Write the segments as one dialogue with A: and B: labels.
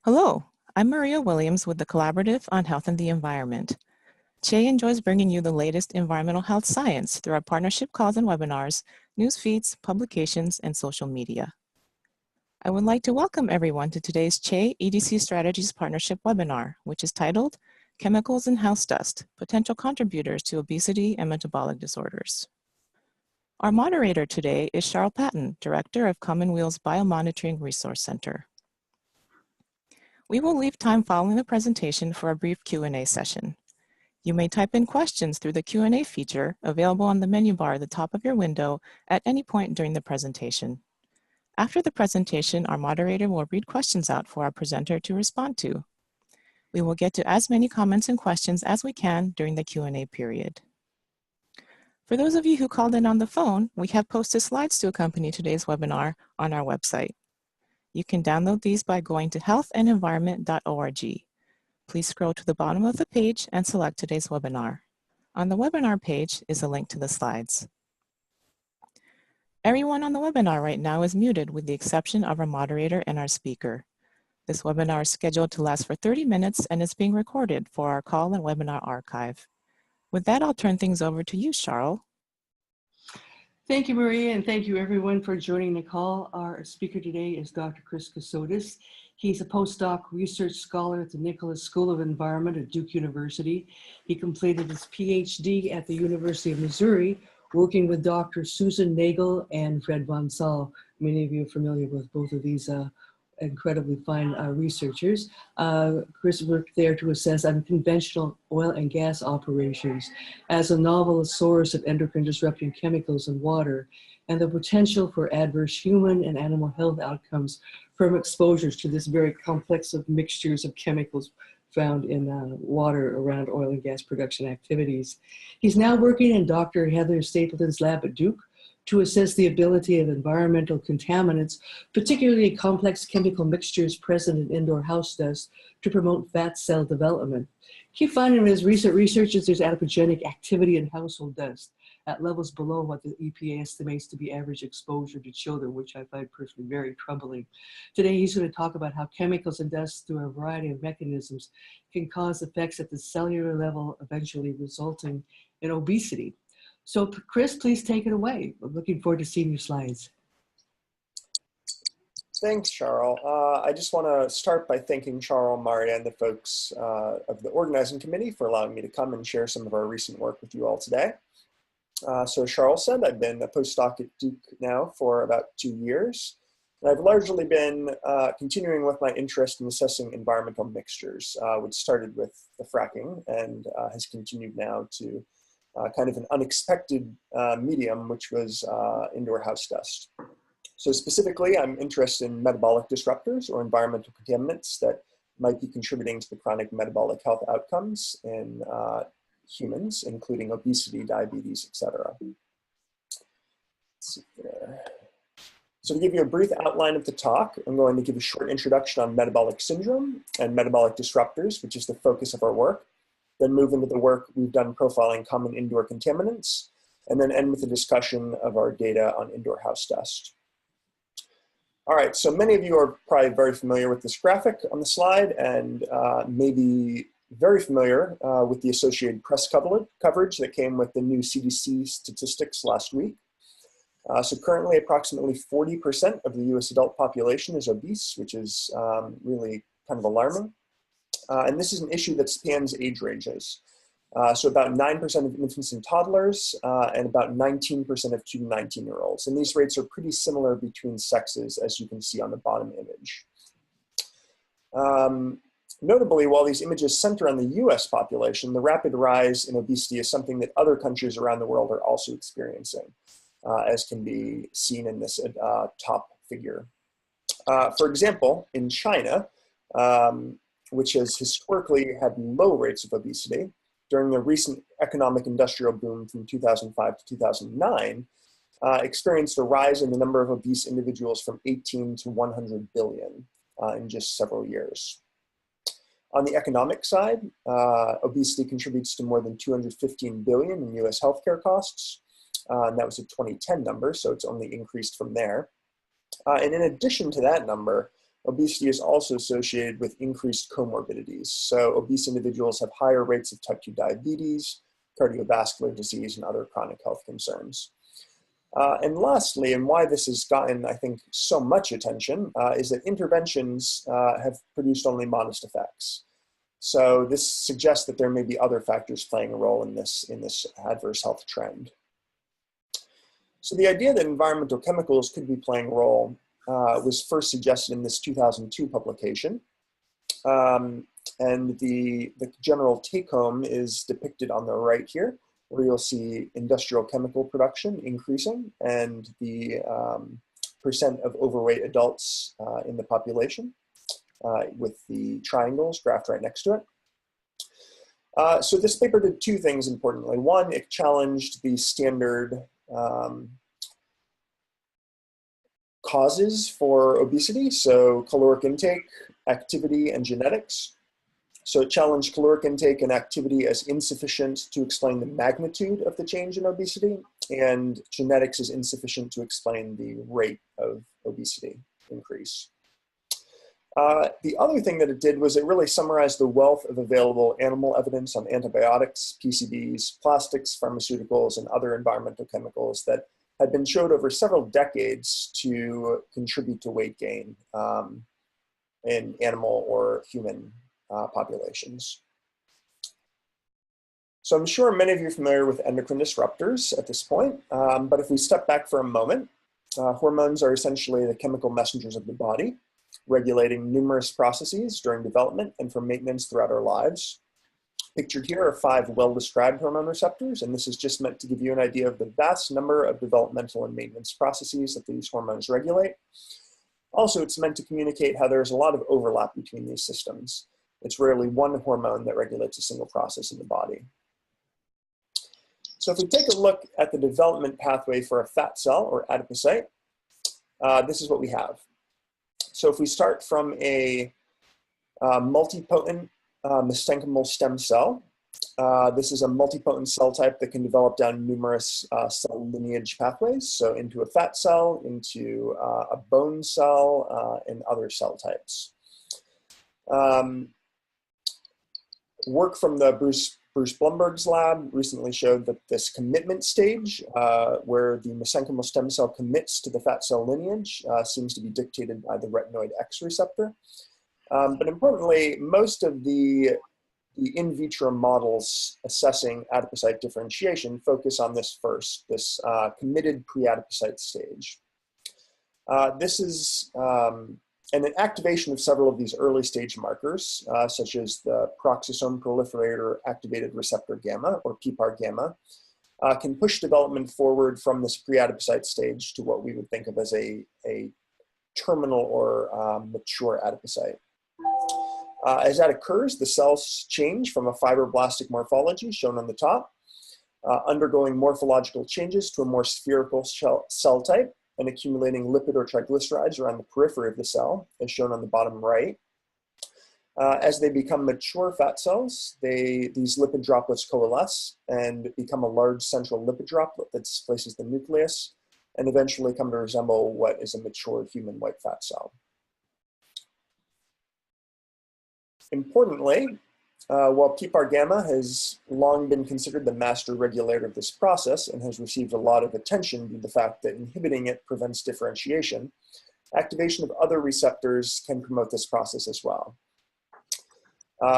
A: Hello, I'm Maria Williams with the Collaborative on Health and the Environment. Che enjoys bringing you the latest environmental health science through our partnership calls and webinars, news feeds, publications, and social media. I would like to welcome everyone to today's Che EDC Strategies Partnership Webinar, which is titled Chemicals in House Dust, Potential Contributors to Obesity and Metabolic Disorders. Our moderator today is Cheryl Patton, Director of Commonweal's Biomonitoring Resource Center. We will leave time following the presentation for a brief Q&A session. You may type in questions through the Q&A feature available on the menu bar at the top of your window at any point during the presentation. After the presentation, our moderator will read questions out for our presenter to respond to. We will get to as many comments and questions as we can during the Q&A period. For those of you who called in on the phone, we have posted slides to accompany today's webinar on our website. You can download these by going to healthandenvironment.org. Please scroll to the bottom of the page and select today's webinar. On the webinar page is a link to the slides. Everyone on the webinar right now is muted with the exception of our moderator and our speaker. This webinar is scheduled to last for 30 minutes and is being recorded for our call and webinar archive. With that, I'll turn things over to you, Cheryl.
B: Thank you, Maria, and thank you everyone for joining the call. Our speaker today is Dr. Chris Kassotis. He's a postdoc research scholar at the Nicholas School of Environment at Duke University. He completed his PhD at the University of Missouri, working with Dr. Susan Nagel and Fred Von Saal. Many of you are familiar with both of these incredibly fine researchers. Chris worked there to assess unconventional oil and gas operations as a novel source of endocrine disrupting chemicals in water and the potential for adverse human and animal health outcomes from exposures to this very complex of mixtures of chemicals found in water around oil and gas production activities. He's now working in Dr. Heather Stapleton's lab at Duke to assess the ability of environmental contaminants, particularly complex chemical mixtures present in indoor house dust, to promote fat cell development. Key finding of his recent research is there's adipogenic activity in household dust at levels below what the EPA estimates to be average exposure to children, which I find personally very troubling. Today, he's going to talk about how chemicals in dust through a variety of mechanisms can cause effects at the cellular level, eventually resulting in obesity. So Chris, please take it away. I'm looking forward to seeing your slides.
C: Thanks, Cheryl. I just want to start by thanking Cheryl, Maria, and the folks of the organizing committee for allowing me to come and share some of our recent work with you all today. So Cheryl said, I've been a postdoc at Duke now for about 2 years. And I've largely been continuing with my interest in assessing environmental mixtures, which started with the fracking and has continued now to kind of an unexpected medium, which was indoor house dust. So specifically, I'm interested in metabolic disruptors or environmental contaminants that might be contributing to the chronic metabolic health outcomes in humans, including obesity, diabetes, etc. So to give you a brief outline of the talk, I'm going to give a short introduction on metabolic syndrome and metabolic disruptors, which is the focus of our work. Then move into the work we've done profiling common indoor contaminants, and then end with a discussion of our data on indoor house dust. All right, so many of you are probably very familiar with this graphic on the slide and maybe very familiar with the Associated Press coverage that came with the new CDC statistics last week. So currently approximately 40% of the US adult population is obese, which is really kind of alarming. And this is an issue that spans age ranges. So about 9% of infants and toddlers and about 19% of 2 to 19-year-olds. And these rates are pretty similar between sexes, as you can see on the bottom image. Notably, while these images center on the US population, the rapid rise in obesity is something that other countries around the world are also experiencing, as can be seen in this top figure. For example, in China, which has historically had low rates of obesity, during the recent economic industrial boom from 2005 to 2009, experienced a rise in the number of obese individuals from 18 to 100 billion in just several years. On the economic side, obesity contributes to more than 215 billion in US healthcare costs. And that was a 2010 number, so it's only increased from there. And in addition to that number, obesity is also associated with increased comorbidities. So obese individuals have higher rates of type 2 diabetes, cardiovascular disease, and other chronic health concerns. And lastly, and why this has gotten, I think, so much attention, is that interventions have produced only modest effects. So this suggests that there may be other factors playing a role in this adverse health trend. So the idea that environmental chemicals could be playing a role was first suggested in this 2002 publication. And the general take-home is depicted on the right here, where you'll see industrial chemical production increasing and the percent of overweight adults in the population with the triangles graphed right next to it. So this paper did two things importantly. One, it challenged the standard causes for obesity, so caloric intake, activity, and genetics. So it challenged caloric intake and activity as insufficient to explain the magnitude of the change in obesity, and genetics is insufficient to explain the rate of obesity increase. The other thing that it did was it really summarized the wealth of available animal evidence on antibiotics, PCBs, plastics, pharmaceuticals, and other environmental chemicals that had been showed over several decades to contribute to weight gain in animal or human populations. So I'm sure many of you are familiar with endocrine disruptors at this point, but if we step back for a moment, hormones are essentially the chemical messengers of the body, regulating numerous processes during development and for maintenance throughout our lives. Pictured here are 5 well-described hormone receptors, and this is just meant to give you an idea of the vast number of developmental and maintenance processes that these hormones regulate. Also, it's meant to communicate how there's a lot of overlap between these systems. It's rarely one hormone that regulates a single process in the body. So if we take a look at the development pathway for a fat cell or adipocyte, this is what we have. So if we start from a multipotent mesenchymal stem cell, this is a multipotent cell type that can develop down numerous cell lineage pathways, so into a fat cell, into a bone cell, and other cell types. Work from the Bruce Blumberg's lab recently showed that this commitment stage, where the mesenchymal stem cell commits to the fat cell lineage, seems to be dictated by the retinoid X receptor. But importantly, most of the in vitro models assessing adipocyte differentiation focus on this first, this committed pre-adipocyte stage. This is and an activation of several of these early stage markers, such as the peroxisome proliferator activated receptor gamma, or PPAR gamma, can push development forward from this pre-adipocyte stage to what we would think of as a terminal or mature adipocyte. As that occurs, the cells change from a fibroblastic morphology, shown on the top, undergoing morphological changes to a more spherical cell type, and accumulating lipid or triglycerides around the periphery of the cell, as shown on the bottom right. As they become mature fat cells, these lipid droplets coalesce and become a large central lipid droplet that displaces the nucleus, and eventually come to resemble what is a mature human white fat cell. Importantly, while PPAR gamma has long been considered the master regulator of this process and has received a lot of attention due to the fact that inhibiting it prevents differentiation, activation of other receptors can promote this process as well.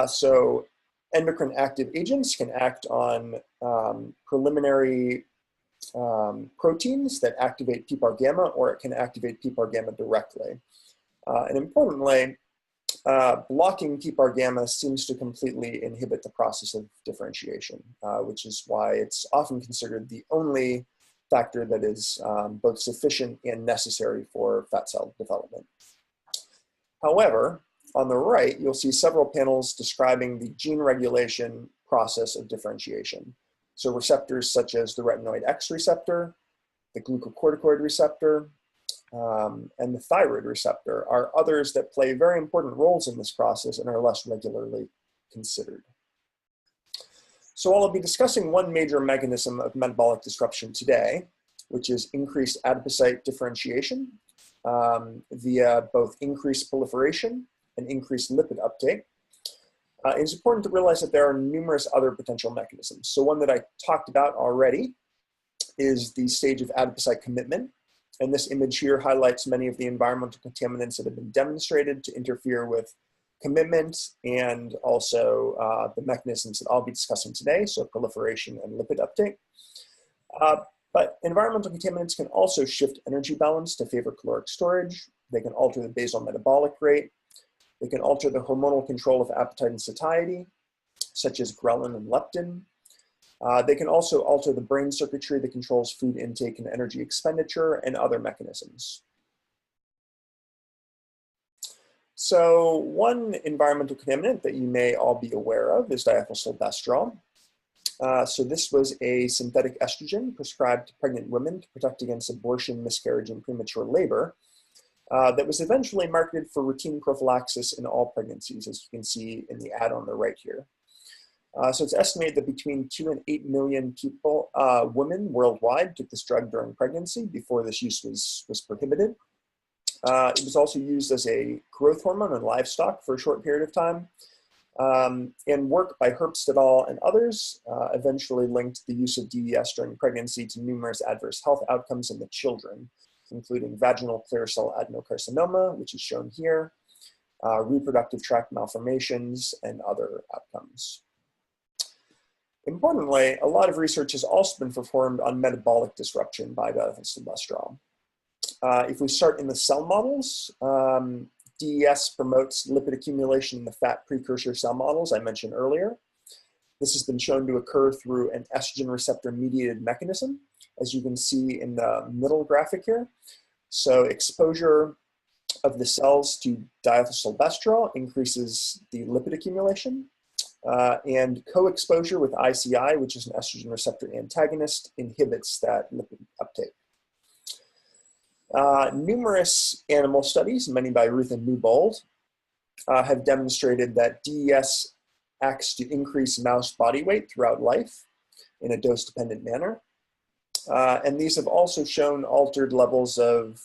C: So endocrine active agents can act on preliminary proteins that activate PPAR gamma, or it can activate PPAR gamma directly. And importantly, blocking PPAR gamma seems to completely inhibit the process of differentiation, which is why it's often considered the only factor that is both sufficient and necessary for fat cell development. However, on the right, you'll see several panels describing the gene regulation process of differentiation. So receptors such as the retinoid X receptor, the glucocorticoid receptor, and the thyroid receptor are others that play very important roles in this process and are less regularly considered. So I'll be discussing one major mechanism of metabolic disruption today, which is increased adipocyte differentiation. via both increased proliferation and increased lipid uptake. It's important to realize that there are numerous other potential mechanisms. So one that I talked about already is the stage of adipocyte commitment. And this image here highlights many of the environmental contaminants that have been demonstrated to interfere with commitment and also the mechanisms that I'll be discussing today, so proliferation and lipid uptake. But environmental contaminants can also shift energy balance to favor caloric storage. They can alter the basal metabolic rate. They can alter the hormonal control of appetite and satiety, such as ghrelin and leptin. They can also alter the brain circuitry that controls food intake and energy expenditure and other mechanisms. So one environmental contaminant that you may all be aware of is diethylstilbestrol. So this was a synthetic estrogen prescribed to pregnant women to protect against abortion, miscarriage, and premature labor that was eventually marketed for routine prophylaxis in all pregnancies, as you can see in the ad on the right here. So it's estimated that between 2 and 8 million people, women worldwide took this drug during pregnancy before this use was prohibited. It was also used as a growth hormone in livestock for a short period of time. And work by Herbst et al. And others eventually linked the use of DES during pregnancy to numerous adverse health outcomes in the children, including vaginal clear cell adenocarcinoma, which is shown here, reproductive tract malformations, and other outcomes. Importantly, a lot of research has also been performed on metabolic disruption by diethylstilbestrol. If we start in the cell models, DES promotes lipid accumulation in the fat precursor cell models I mentioned earlier. This has been shown to occur through an estrogen receptor mediated mechanism, as you can see in the middle graphic here. So exposure of the cells to diethylstilbestrol increases the lipid accumulation, and co-exposure with ICI, which is an estrogen receptor antagonist, inhibits that lipid uptake. Numerous animal studies, many by Ruth and Newbold, have demonstrated that DES acts to increase mouse body weight throughout life in a dose-dependent manner. And these have also shown altered levels of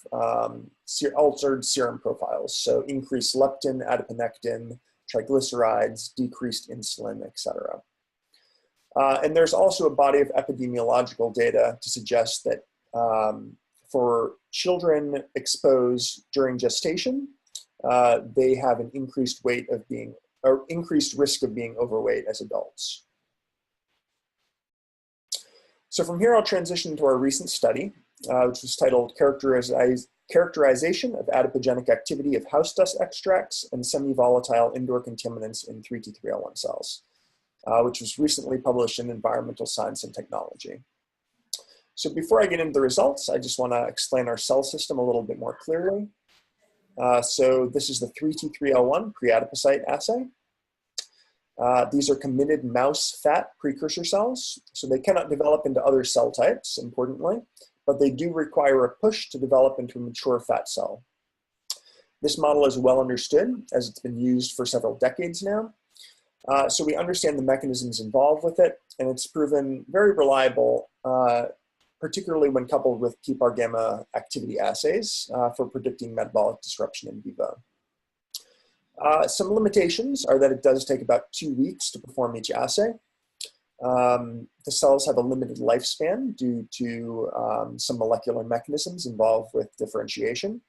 C: altered serum profiles, so increased leptin, adiponectin, triglycerides, decreased insulin, etc. And there's also a body of epidemiological data to suggest that for children exposed during gestation, they have an increased increased risk of being overweight as adults. So from here, I'll transition to our recent study, which was titled Characterization of Adipogenic Activity of House Dust Extracts and Semi-Volatile Indoor Contaminants in 3T3L1 Cells, which was recently published in Environmental Science and Technology. So before I get into the results, I just want to explain our cell system a little bit more clearly. So this is the 3T3L1 pre-adipocyte assay. These are committed mouse fat precursor cells, so they cannot develop into other cell types, importantly, but they do require a push to develop into a mature fat cell. This model is well understood, as it's been used for several decades now. So we understand the mechanisms involved with it, and it's proven very reliable, particularly when coupled with PPAR gamma activity assays for predicting metabolic disruption in vivo. Some limitations are that it does take about 2 weeks to perform each assay. The cells have a limited lifespan due to some molecular mechanisms involved with differentiation.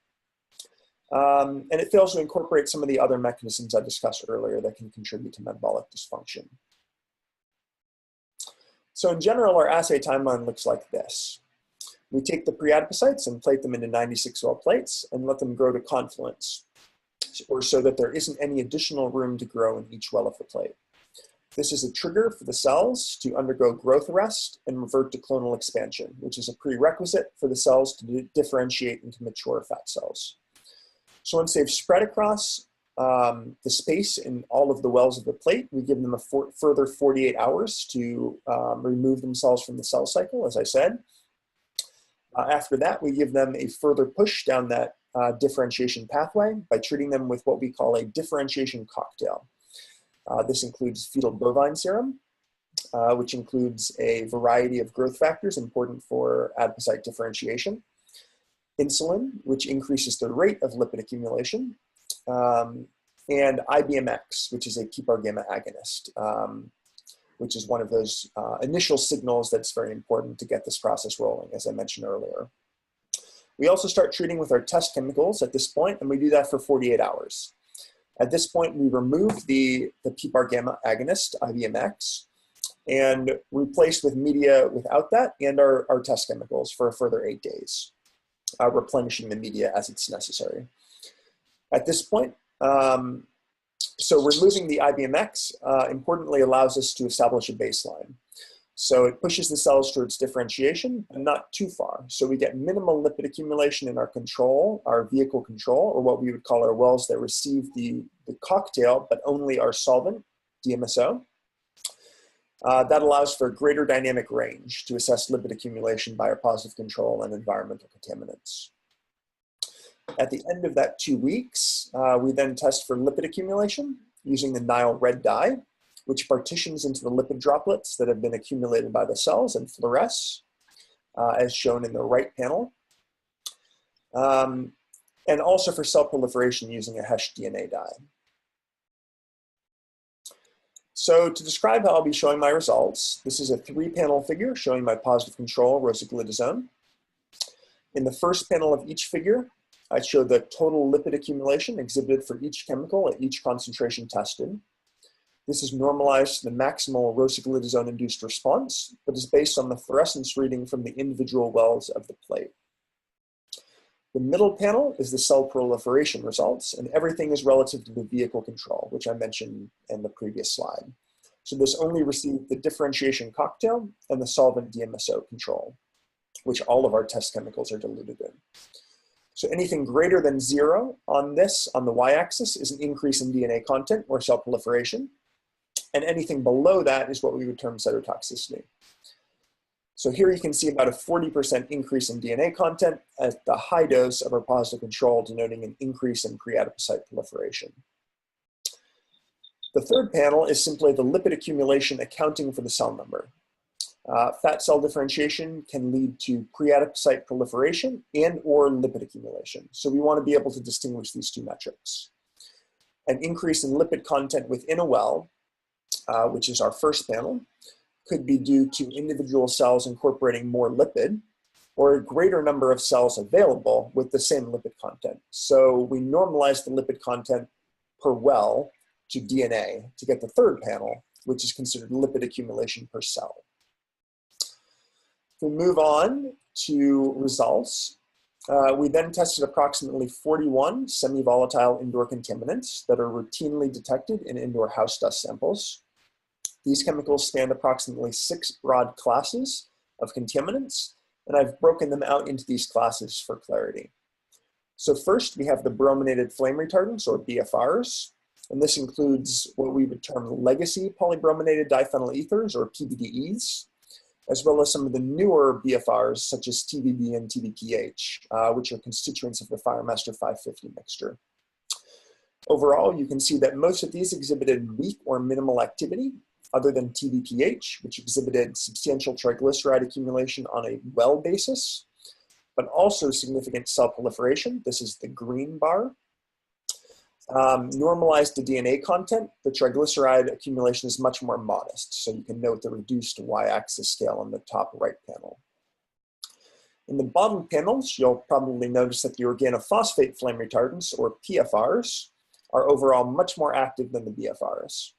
C: And it fails to incorporate some of the other mechanisms I discussed earlier that can contribute to metabolic dysfunction. So in general, our assay timeline looks like this. We take the pre-adipocytes and plate them into 96-well plates and let them grow to confluence, or so that there isn't any additional room to grow in each well of the plate. This is a trigger for the cells to undergo growth arrest and revert to clonal expansion, which is a prerequisite for the cells to differentiate into mature fat cells. So once they've spread across the space in all of the wells of the plate, we give them a further 48 hours to remove themselves from the cell cycle, as I said. After that, we give them a further push down that differentiation pathway by treating them with what we call a differentiation cocktail. This includes fetal bovine serum, which includes a variety of growth factors important for adipocyte differentiation. insulin, which increases the rate of lipid accumulation, and IBMX, which is a PPAR gamma agonist, which is one of those initial signals that's very important to get this process rolling, as I mentioned earlier. We also start treating with our test chemicals at this point, and we do that for 48 hours. At this point, we remove the PPAR gamma agonist, IBMX, and replace with media without that and our test chemicals for a further 8 days, replenishing the media as it's necessary. At this point, so removing the IBMX importantly allows us to establish a baseline. So it pushes the cells towards differentiation, but not too far. So we get minimal lipid accumulation in our control, our vehicle control, or what we would call our wells that receive the cocktail, but only our solvent, DMSO. That allows for greater dynamic range to assess lipid accumulation by our positive control and environmental contaminants. At the end of that 2 weeks, we then test for lipid accumulation using the Nile red dye, which partitions into the lipid droplets that have been accumulated by the cells and fluoresce, as shown in the right panel. And also for cell proliferation using a HESH DNA dye. So to describe how I'll be showing my results, this is a 3-panel figure showing my positive control, Rosiglitazone. In the first panel of each figure, I show the total lipid accumulation exhibited for each chemical at each concentration tested. This is normalized to the maximal Rosiglitazone-induced response, but is based on the fluorescence reading from the individual wells of the plate. The middle panel is the cell proliferation results, and everything is relative to the vehicle control, which I mentioned in the previous slide. So this only received the differentiation cocktail and the solvent DMSO control, which all of our test chemicals are diluted in. So anything greater than 0 on this, on the y-axis, is an increase in DNA content or cell proliferation. And anything below that is what we would term cytotoxicity. So here you can see about a 40% increase in DNA content at the high dose of our positive control, denoting an increase in pre-adipocyte proliferation. The third panel is simply the lipid accumulation accounting for the cell number. Fat cell differentiation can lead to pre-adipocyte proliferation and or lipid accumulation. So we want to be able to distinguish these two metrics. An increase in lipid content within a well, which is our first panel, could be due to individual cells incorporating more lipid or a greater number of cells available with the same lipid content. So we normalize the lipid content per well to DNA to get the third panel, which is considered lipid accumulation per cell. If we move on to results, we then tested approximately 41 semi-volatile indoor contaminants that are routinely detected in indoor house dust samples. These chemicals span approximately 6 broad classes of contaminants, and I've broken them out into these classes for clarity. So first, we have the brominated flame retardants, or BFRs, and this includes what we would term legacy polybrominated diphenyl ethers, or PBDEs, as well as some of the newer BFRs, such as TBB and TBPH, which are constituents of the Firemaster 550 mixture. Overall, you can see that most of these exhibited weak or minimal activity, other than TBPH, which exhibited substantial triglyceride accumulation on a well basis, but also significant cell proliferation. This is the green bar. Normalized to DNA content, the triglyceride accumulation is much more modest, so you can note the reduced y-axis scale on the top right panel. In the bottom panels, you'll probably notice that the organophosphate flame retardants, or PFRs, are overall much more active than the BFRs.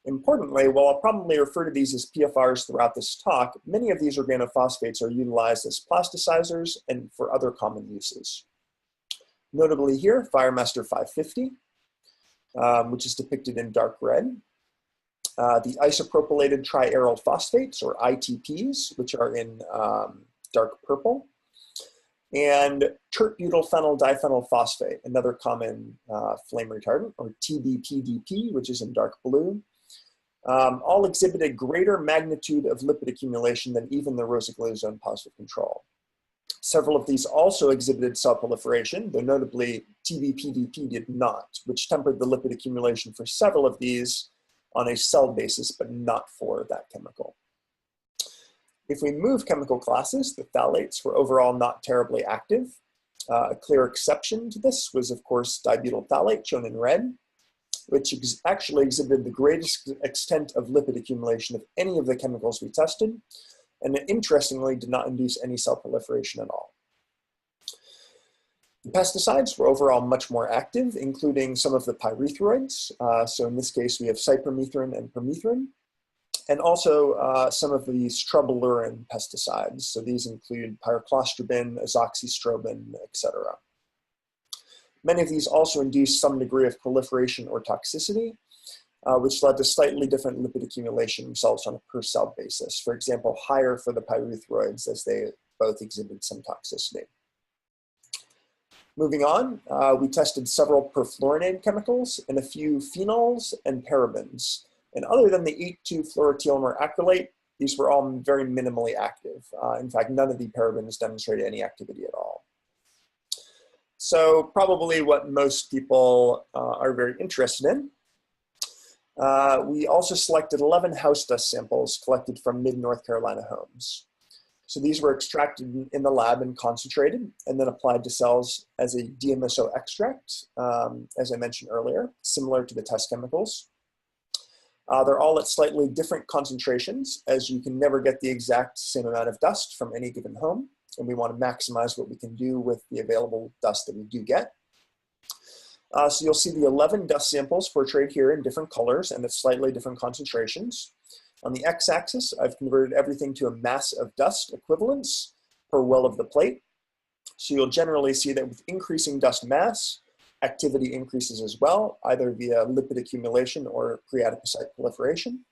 C: Importantly, while I'll probably refer to these as PFRs throughout this talk, many of these organophosphates are utilized as plasticizers and for other common uses. Notably here, Firemaster 550, which is depicted in dark red. The isopropylated triaryl phosphates, or ITPs, which are in dark purple. And tert-butylphenyl diphenyl phosphate, another common flame retardant, or TBPDP, which is in dark blue. All exhibited greater magnitude of lipid accumulation than even the Rosiglitazone positive control. Several of these also exhibited cell proliferation, though notably TBPDP did not, which tempered the lipid accumulation for several of these on a cell basis, but not for that chemical. If we move chemical classes, the phthalates were overall not terribly active. A clear exception to this was, of course, dibutyl phthalate, shown in red, which actually exhibited the greatest extent of lipid accumulation of any of the chemicals we tested, and it interestingly did not induce any cell proliferation at all. The pesticides were overall much more active, including some of the pyrethroids. So in this case, we have cypermethrin and permethrin, and also some of these troublurine pesticides. So these include pyroclostrobin, azoxystrobin, etc. Many of these also induce some degree of proliferation or toxicity, which led to slightly different lipid accumulation results on a per cell basis. For example, higher for the pyrethroids as they both exhibit some toxicity. Moving on, we tested several perfluorinated chemicals and a few phenols and parabens. And other than the 8,2-fluorotelomer acrylate, these were all very minimally active. In fact, none of the parabens demonstrated any activity at all. So probably what most people are very interested in. We also selected 11 house dust samples collected from mid-North Carolina homes. So these were extracted in the lab and concentrated and then applied to cells as a DMSO extract, as I mentioned earlier, similar to the test chemicals. They're all at slightly different concentrations, as you can never get the exact same amount of dust from any given home, and we want to maximize what we can do with the available dust that we do get. So you'll see the 11 dust samples portrayed here in different colors and at slightly different concentrations. On the x-axis, I've converted everything to a mass of dust equivalence per well of the plate. So you'll generally see that with increasing dust mass, activity increases as well, either via lipid accumulation or pre-adipocyte proliferation.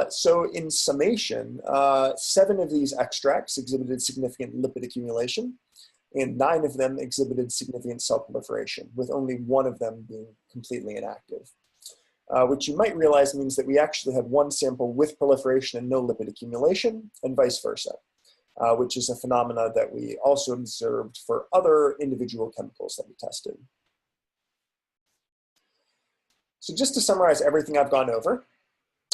C: So in summation, 7 of these extracts exhibited significant lipid accumulation, and 9 of them exhibited significant cell proliferation, with only 1 of them being completely inactive. Which you might realize means that we actually had 1 sample with proliferation and no lipid accumulation, and vice versa, which is a phenomena that we also observed for other individual chemicals that we tested. So just to summarize everything I've gone over,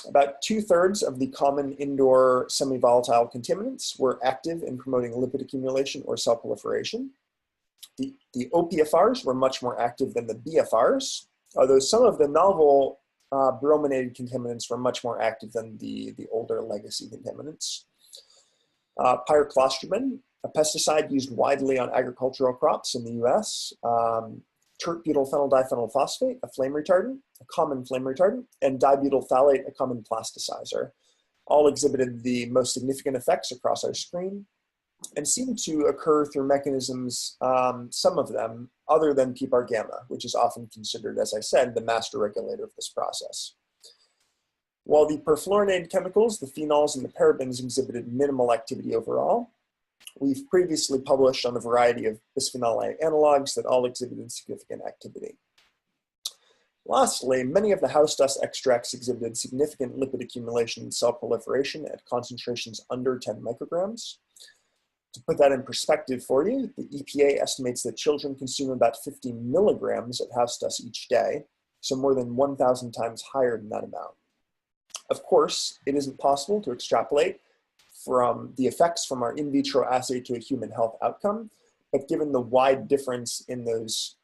C: about 2/3 of the common indoor semi-volatile contaminants were active in promoting lipid accumulation or cell proliferation. The OPFRs were much more active than the BFRs, although some of the novel brominated contaminants were much more active than the older legacy contaminants. Pyroclostrobin, a pesticide used widely on agricultural crops in the US, tert-butyl-phenyl diphenylphosphate, a flame retardant, a common flame retardant, and dibutyl phthalate, a common plasticizer, all exhibited the most significant effects across our screen and seem to occur through mechanisms, some of them, other than PPAR-gamma, which is often considered, as I said, the master regulator of this process. While the perfluorinated chemicals, the phenols and the parabens exhibited minimal activity overall, we've previously published on a variety of bisphenol A analogs that all exhibited significant activity. Lastly, many of the house dust extracts exhibited significant lipid accumulation and cell proliferation at concentrations under 10 micrograms. To put that in perspective for you, the EPA estimates that children consume about 50 milligrams of house dust each day, so more than 1,000 times higher than that amount. Of course, it isn't possible to extrapolate from the effects from our in vitro assay to a human health outcome, but given the wide difference in those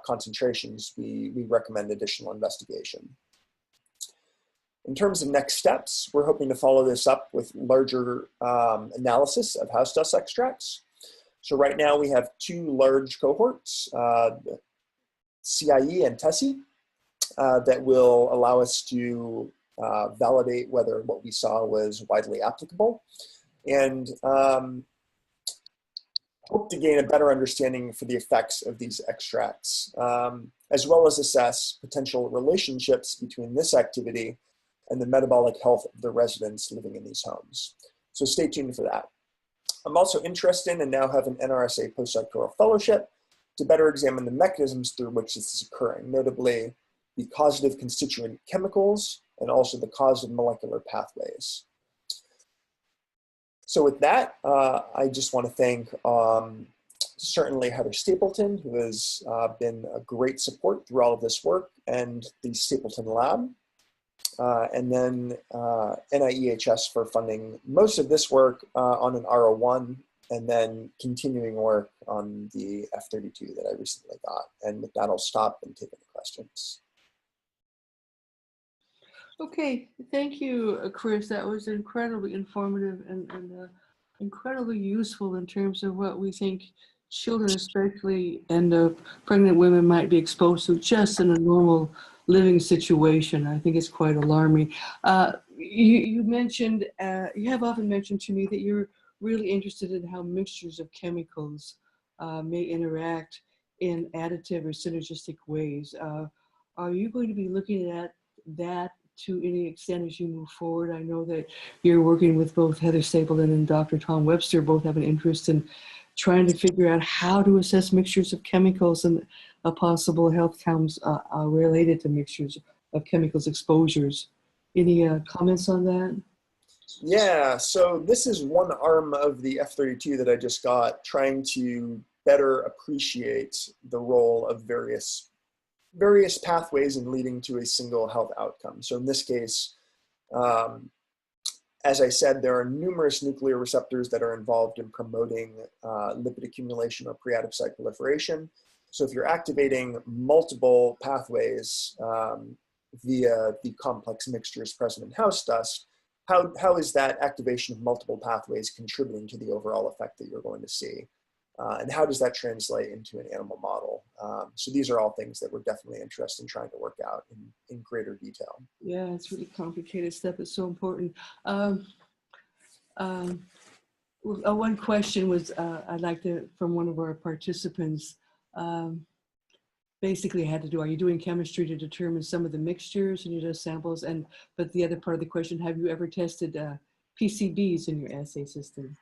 C: concentrations, we recommend additional investigation. In terms of next steps, we're hoping to follow this up with larger analysis of house dust extracts. So right now we have 2 large cohorts, CIE and TESI, that will allow us to validate whether what we saw was widely applicable, and hope to gain a better understanding for the effects of these extracts, as well as assess potential relationships between this activity and the metabolic health of the residents living in these homes. So stay tuned for that. I'm also interested in and now have an NRSA postdoctoral fellowship to better examine the mechanisms through which this is occurring, notably the causative constituent chemicals and also the causative molecular pathways. So with that, I just want to thank certainly Heather Stapleton, who has been a great support through all of this work, and the Stapleton Lab. And then NIEHS for funding most of this work on an R01 and then continuing work on the F32 that I recently got. And with that, I'll stop and take any questions.
B: Okay, thank you, Chris. That was incredibly informative and incredibly useful in terms of what we think children especially and pregnant women might be exposed to just in a normal living situation. I think it's quite alarming. You mentioned, you have often mentioned to me that you're really interested in how mixtures of chemicals may interact in additive or synergistic ways. Are you going to be looking at that to any extent as you move forward? I know that you're working with both Heather Stapleton and Dr. Tom Webster, both have an interest in trying to figure out how to assess mixtures of chemicals and possible health outcomes related to mixtures of chemicals exposures. Any comments on that?
C: Yeah, so this is one arm of the F32 that I just got, trying to better appreciate the role of various pathways in leading to a single health outcome. So in this case, as I said, there are numerous nuclear receptors that are involved in promoting lipid accumulation or pre-adipocyte proliferation. So if you're activating multiple pathways via the complex mixtures present in house dust, how is that activation of multiple pathways contributing to the overall effect that you're going to see? And how does that translate into an animal model? So these are all things that we're definitely interested in trying to work out in greater detail.
B: Yeah, it's really complicated stuff. It's so important. One question was, I'd like to, from one of our participants, basically had to do, are you doing chemistry to determine some of the mixtures and you just samples? But the other part of the question, have you ever tested PCBs in your assay system?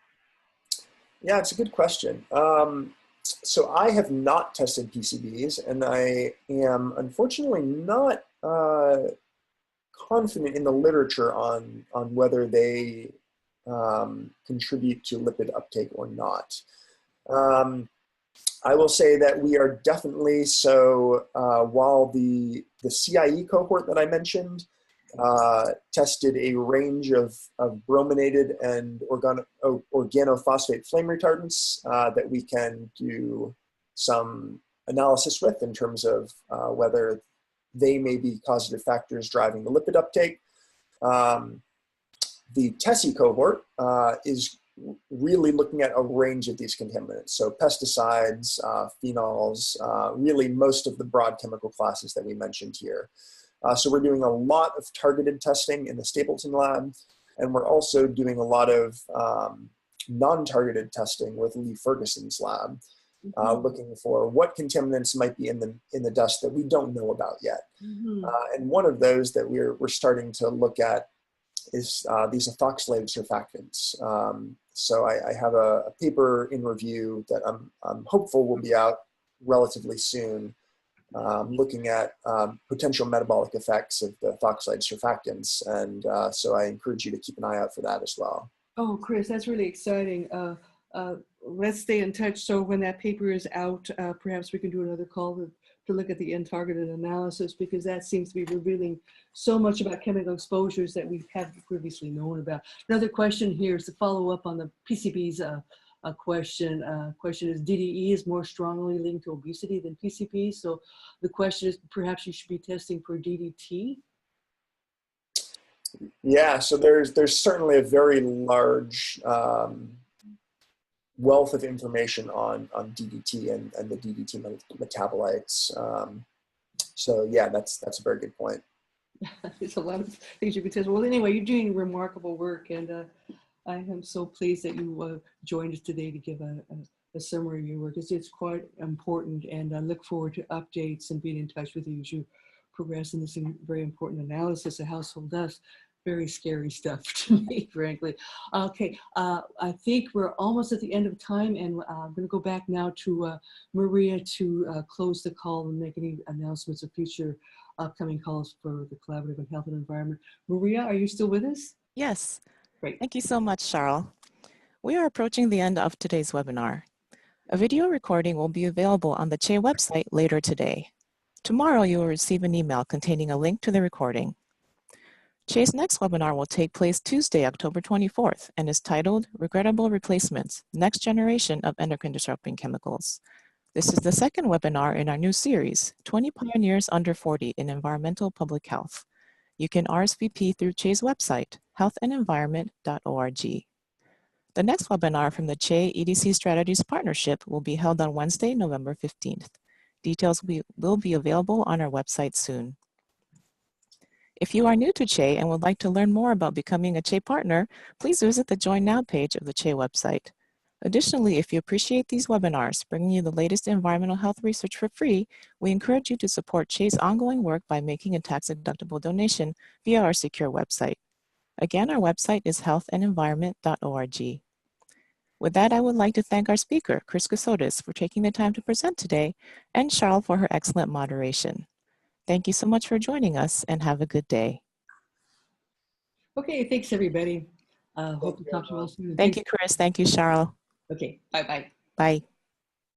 C: Yeah, it's a good question. So I have not tested PCBs, and I am unfortunately not confident in the literature on whether they contribute to lipid uptake or not. I will say that we are definitely, so while the CIE cohort that I mentioned tested a range of brominated and organophosphate flame retardants that we can do some analysis with in terms of whether they may be causative factors driving the lipid uptake. The TESI cohort is really looking at a range of these contaminants. So pesticides, phenols, really most of the broad chemical classes that we mentioned here. So we're doing a lot of targeted testing in the Stapleton lab, and we're also doing a lot of non-targeted testing with Lee Ferguson's lab, looking for what contaminants might be in the dust that we don't know about yet. And one of those that we're starting to look at is these ethoxylated surfactants. So I have a paper in review that I'm hopeful will be out relatively soon, looking at potential metabolic effects of the ethoxylate surfactants. And so I encourage you to keep an eye out for that as well.
B: Oh, Chris, that's really exciting. Let's stay in touch. So when that paper is out, perhaps we can do another call to look at the untargeted analysis, because that seems to be revealing so much about chemical exposures that we haven't previously known about. Another question here is to follow up on the PCBs question. Question is, DDE is more strongly linked to obesity than PCB. So the question is, perhaps you should be testing for DDT?
C: Yeah, so there's certainly a very large wealth of information on DDT and the DDT metabolites. So yeah, that's a very good point.
B: There's a lot of things you could test. Well, anyway, you're doing remarkable work, and I am so pleased that you joined us today to give a summary of your work. It's quite important, and I look forward to updates and being in touch with you as you progress in this very important analysis of household dust. Very scary stuff to me, frankly. Okay, I think we're almost at the end of time, and I'm going to go back now to Maria to close the call and make any announcements of future upcoming calls for the Collaborative on Health and Environment. Maria, are you still with us?
A: Yes.
B: Great.
A: Thank you so much, Charles. We are approaching the end of today's webinar. A video recording will be available on the CHE website later today. Tomorrow, you will receive an email containing a link to the recording. CHE's next webinar will take place Tuesday, October 24th, and is titled Regrettable Replacements, Next Generation of Endocrine Disrupting Chemicals. This is the second webinar in our new series, 20 Pioneers Under 40 in Environmental Public Health. You can RSVP through CHE's website, healthandenvironment.org. The next webinar from the CHE EDC Strategies Partnership will be held on Wednesday, November 15th. Details will be available on our website soon. If you are new to CHE and would like to learn more about becoming a CHE partner, please visit the Join Now page of the CHE website. Additionally, if you appreciate these webinars, bringing you the latest environmental health research for free, we encourage you to support CHE's ongoing work by making a tax-deductible donation via our secure website. Again, our website is healthandenvironment.org. With that, I would like to thank our speaker, Chris Kassotis, for taking the time to present today, and Charles for her excellent moderation. Thank you so much for joining us, and have a good day.
B: Okay, thanks everybody. Hope to talk to you all soon.
A: Thank you, Chris. Thank you, Charles.
B: Okay, bye-bye.
A: Bye.